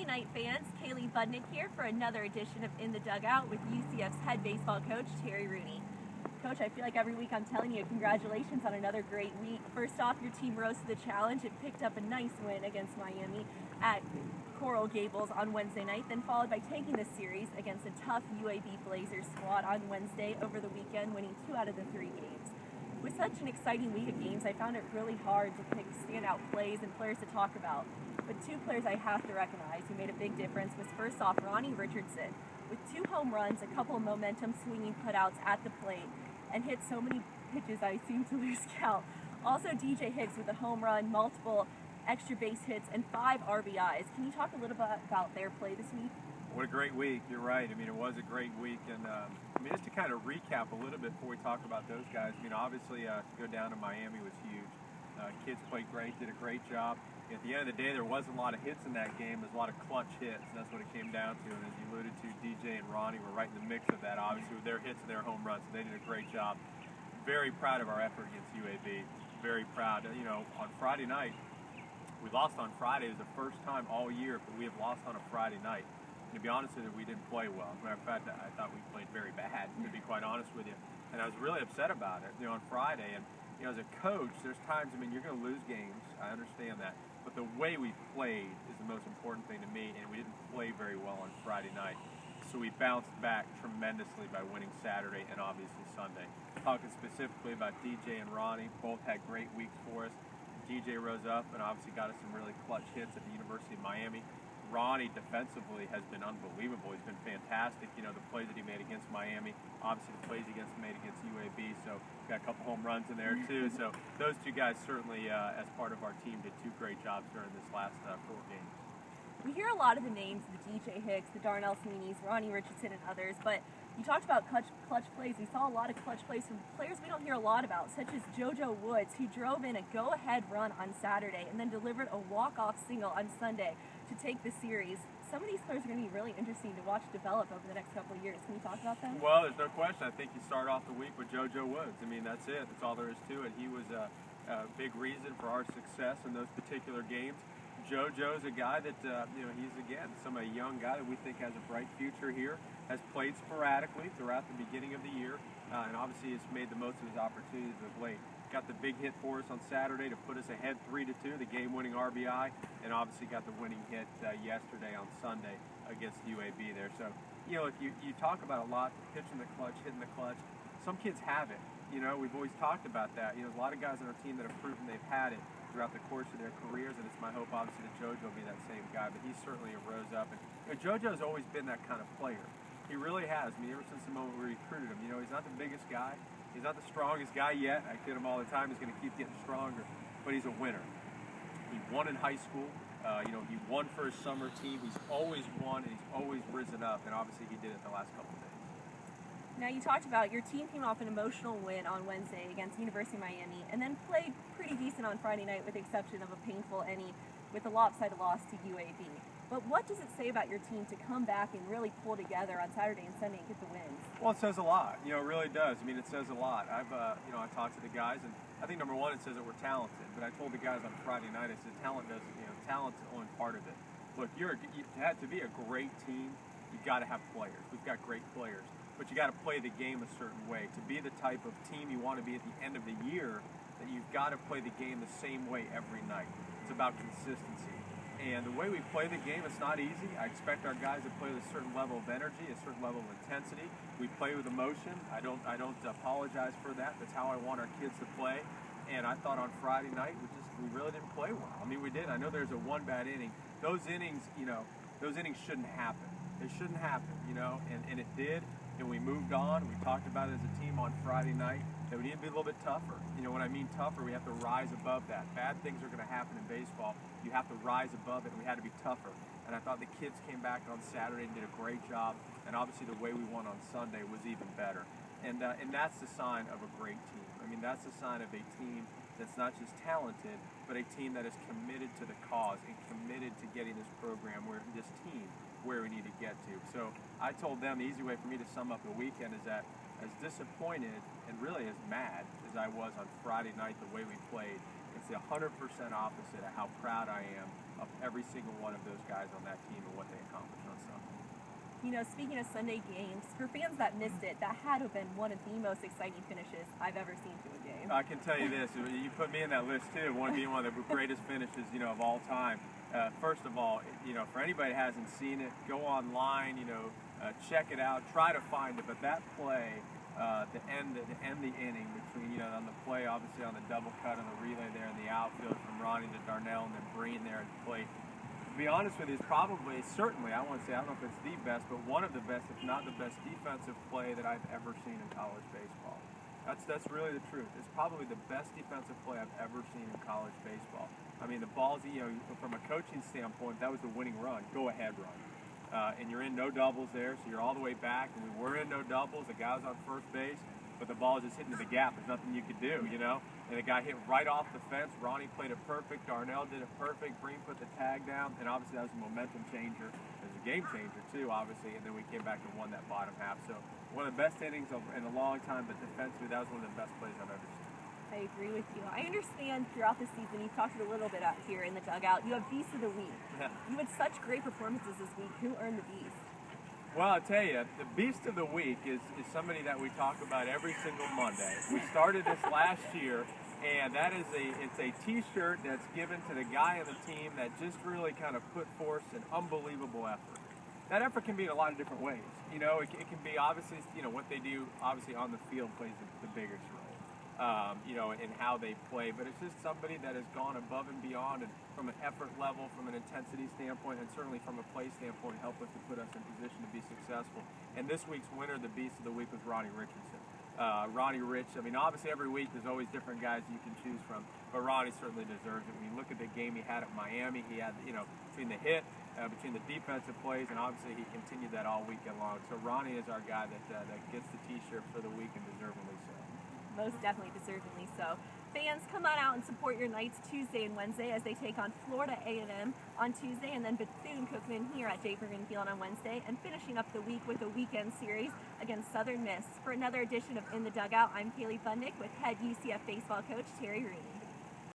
night, fans. Kaley Budnik here for another edition of In the Dugout with UCF's head baseball coach, Terry Rooney. Coach, I feel like every week I'm telling you congratulations on another great week. First off, your team rose to the challenge and picked up a nice win against Miami at Coral Gables on Wednesday night, then followed by taking the series against a tough UAB Blazers squad on Wednesday over the weekend, winning 2 out of the 3 games. With such an exciting week of games, I found it really hard to pick standout plays and players to talk about. But 2 players I have to recognize who made a big difference was first off Ronnie Richardson, with 2 home runs, a couple of momentum swinging putouts at the plate, and hit so many pitches I seem to lose count. Also DJ Hicks with a home run, multiple extra base hits, and 5 RBIs. Can you talk a little bit about their play this week? What a great week. You're right. I mean, it was a great week. And just to kind of recap a little bit before we talk about those guys, obviously to go down to Miami was huge. Kids played great, did a great job. At the end of the day, there wasn't a lot of hits in that game. There was a lot of clutch hits, and that's what it came down to. And as you alluded to, DJ and Ronnie were right in the mix of that, obviously, with their hits and their home runs. So they did a great job. Very proud of our effort against UAB. Very proud. On Friday night, we lost on Friday. It was the first time all year that we have lost on a Friday night. And to be honest with you, we didn't play well. As a matter of fact, I thought we played very bad, to be quite honest with you. And I was really upset about it, on Friday. And, as a coach, there's times, you're going to lose games. I understand that. But the way we played is the most important thing to me, and we didn't play very well on Friday night. So we bounced back tremendously by winning Saturday and obviously Sunday. Talking specifically about DJ and Ronnie, both had great weeks for us. DJ rose up and obviously got us some really clutch hits at the University of Miami. Ronnie defensively has been unbelievable. He's been fantastic. The plays that he made against Miami, obviously the plays he made against UAB. So got a couple home runs in there too. So those 2 guys certainly, as part of our team, did 2 great jobs during this last 4 games. We hear a lot of the names, the DJ Hicks, the Darnell Sweeneys, Ronnie Richardson, and others, but you talked about clutch plays. We saw a lot of clutch plays from players we don't hear a lot about, such as JoJo Woods, who drove in a go-ahead run on Saturday and then delivered a walk-off single on Sunday to take the series. Some of these players are going to be really interesting to watch develop over the next couple of years. Can you talk about them? Well, there's no question. I think you start off the week with JoJo Woods. That's it. That's all there is to it. He was a big reason for our success in those particular games. JoJo's a guy that, he's, again, a young guy that we think has a bright future here, has played sporadically throughout the beginning of the year, and obviously has made the most of his opportunities of late. Got the big hit for us on Saturday to put us ahead 3-2, the game-winning RBI, and obviously got the winning hit yesterday on Sunday against UAB there. So, if you talk about a lot, pitching the clutch, hitting the clutch, some kids have it. We've always talked about that. There's a lot of guys on our team that have proven they've had it throughout the course of their careers, and it's my hope, obviously, that JoJo will be that same guy, but he certainly rose up. And JoJo's always been that kind of player. He really has. Ever since the moment we recruited him, he's not the biggest guy. He's not the strongest guy yet. I kid him all the time. He's going to keep getting stronger, but he's a winner. He won in high school. He won for his summer team. He's always won, and he's always risen up, and obviously he did it the last couple of days. Now, you talked about your team came off an emotional win on Wednesday against University of Miami and then played pretty decent on Friday night with the exception of a painful inning with a lopsided loss to UAB. But what does it say about your team to come back and really pull together on Saturday and Sunday and get the wins? Well, it says a lot. It really does. It says a lot. I've talked to the guys, and I think number one, it says that we're talented. But I told the guys on Friday night, I said talent's only part of it. Look, you had to be a great team. You've got to have players. We've got great players. But you got to play the game a certain way. To be the type of team you want to be at the end of the year, that you've got to play the game the same way every night. It's about consistency. And the way we play the game, it's not easy. I expect our guys to play with a certain level of energy, a certain level of intensity. We play with emotion. I don't apologize for that. That's how I want our kids to play. And I thought on Friday night, we really didn't play well. We did. I know there's a 1 bad inning. Those innings, those innings shouldn't happen. They shouldn't happen, and it did. And we moved on. We talked about it as a team on Friday night that we need to be a little bit tougher. When I mean tougher, we have to rise above that. Bad things are going to happen in baseball. You have to rise above it, and we had to be tougher. And I thought the kids came back on Saturday and did a great job. And obviously the way we won on Sunday was even better. And that's the sign of a great team. That's the sign of a team that's not just talented, but a team that is committed to the cause and committed to getting this program, this team, where we need to get to. So I told them the easy way for me to sum up the weekend is that as disappointed and really as mad as I was on Friday night the way we played, it's the 100% opposite of how proud I am of every single one of those guys on that team and what they accomplished on Sunday. You know, speaking of Sunday games, for fans that missed it, that had to have been one of the most exciting finishes I've ever seen to a game. I can tell you this, you put me in that list too, one being one of the greatest finishes, of all time. First of all, for anybody that hasn't seen it, go online, check it out, try to find it. But that play, to end the inning between, on the play, obviously on the double cut on the relay there in the outfield from Ronnie to Darnell and then Breen there at the plate. To be honest with you, it's probably, certainly, I don't know if it's the best, but one of the best, if not the best defensive play that I've ever seen in college baseball. That's really the truth. It's probably the best defensive play I've ever seen in college baseball. I mean, the ball's, from a coaching standpoint, that was the winning run, go-ahead run. And you're in no doubles there, so you're all the way back, and we were in no doubles. The guy was on first base, but the ball was just hitting to the gap. There's nothing you could do, And the guy hit right off the fence. Ronnie played it perfect. Darnell did it perfect. Breen put the tag down, and obviously that was a momentum changer. It was a game changer, too, obviously, and then we came back and won that bottom half. So one of the best innings in a long time, but defensively, that was one of the best plays I've ever seen. I agree with you. I understand throughout the season, you've talked a little bit out here in the dugout, you have Beast of the Week. Yeah. You had such great performances this week. Who earned the Beast? Well, I'll tell you, the Beast of the Week is somebody that we talk about every single Monday. We started this last year, and that is it's a T-shirt that's given to the guy on the team that just really kind of put forth an unbelievable effort. That effort can be in a lot of different ways. It can be obviously, what they do obviously on the field plays the biggest role. In how they play, but it's just somebody that has gone above and beyond, and from an effort level, from an intensity standpoint, and certainly from a play standpoint, help us to put us in position to be successful. And this week's winner, the Beast of the Week, was Ronnie Richardson. Ronnie Rich, obviously every week there's always different guys you can choose from, but Ronnie certainly deserves it. When you look at the game he had at Miami, he had, between the hit, between the defensive plays, and obviously he continued that all weekend long. So Ronnie is our guy that gets the T-shirt for the week, and deservedly so. Most definitely deservedly so. Fans, come on out and support your Knights Tuesday and Wednesday as they take on Florida A&M on Tuesday, and then Bethune-Cookman here at J. Bergen Field on Wednesday, and finishing up the week with a weekend series against Southern Miss. For another edition of In the Dugout, I'm Kaley Budnik with head UCF baseball coach Terry Rooney.